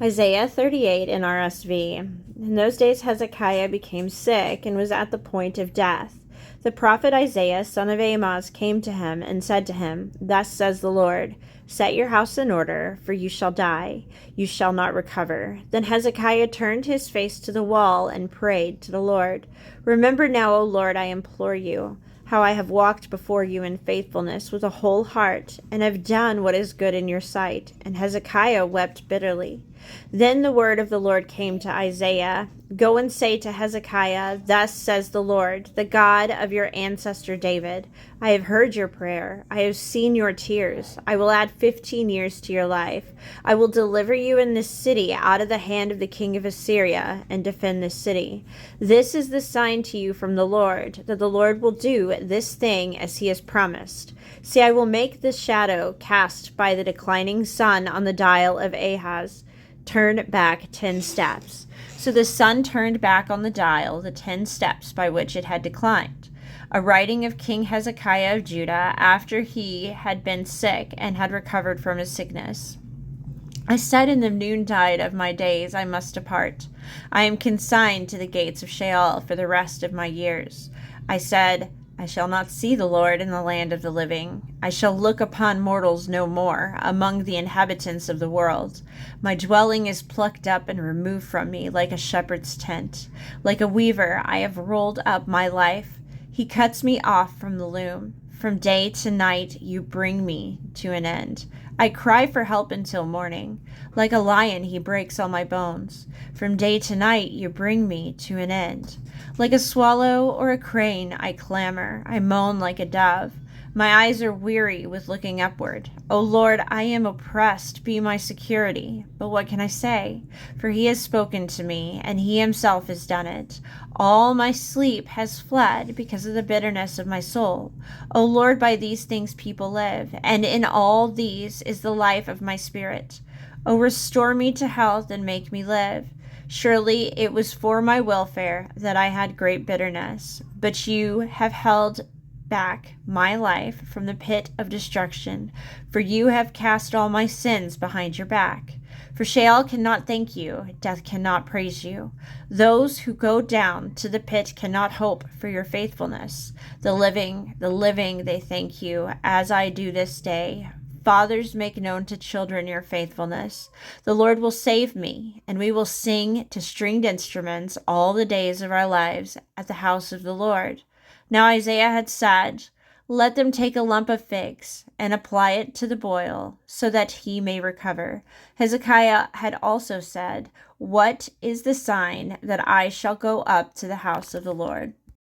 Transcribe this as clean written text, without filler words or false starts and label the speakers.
Speaker 1: Isaiah 38 NRSV. In those days Hezekiah became sick and was at the point of death. The prophet Isaiah, son of Amoz, came to him and said to him, Thus says the Lord, Set your house in order, for you shall die. You shall not recover. Then Hezekiah turned his face to the wall and prayed to the Lord. Remember now, O Lord, I implore you, how I have walked before you in faithfulness with a whole heart, and have done what is good in your sight. And Hezekiah wept bitterly. Then the word of the Lord came to Isaiah, Go and say to Hezekiah, Thus says the Lord, the God of your ancestor David, I have heard your prayer. I have seen your tears. I will add 15 years to your life. I will deliver you in this city out of the hand of the king of Assyria and defend this city. This is the sign to you from the Lord, that the Lord will do this thing as he has promised. See, I will make the shadow cast by the declining sun on the dial of Ahaz turn back 10 steps. So the sun turned back on the dial the 10 steps by which it had declined. A writing of King Hezekiah of Judah after he had been sick and had recovered from his sickness. I said in the noontide of my days, I must depart. I am consigned to the gates of Sheol for the rest of my years. I said, I shall not see the Lord in the land of the living. I shall look upon mortals no more among the inhabitants of the world. My dwelling is plucked up and removed from me like a shepherd's tent. Like a weaver, I have rolled up my life. He cuts me off from the loom. From day to night, you bring me to an end. I cry for help until morning. Like a lion, he breaks all my bones. From day to night, you bring me to an end. Like a swallow or a crane, I clamor. I moan like a dove. My eyes are weary with looking upward. O Lord, I am oppressed. Be my security. But what can I say? For he has spoken to me, and he himself has done it. All my sleep has fled because of the bitterness of my soul. O Lord, by these things people live, and in all these is the life of my spirit. O restore me to health and make me live. Surely it was for my welfare that I had great bitterness, but you have held back my life from the pit of destruction, for you have cast all my sins behind your back. For Sheol cannot thank you, death cannot praise you. Those who go down to the pit cannot hope for your faithfulness. The living, they thank you, as I do this day. Fathers, make known to children your faithfulness. The Lord will save me, and we will sing to stringed instruments all the days of our lives at the house of the Lord. Now Isaiah had said, Let them take a lump of figs and apply it to the boil, so that he may recover. Hezekiah had also said, What is the sign that I shall go up to the house of the Lord?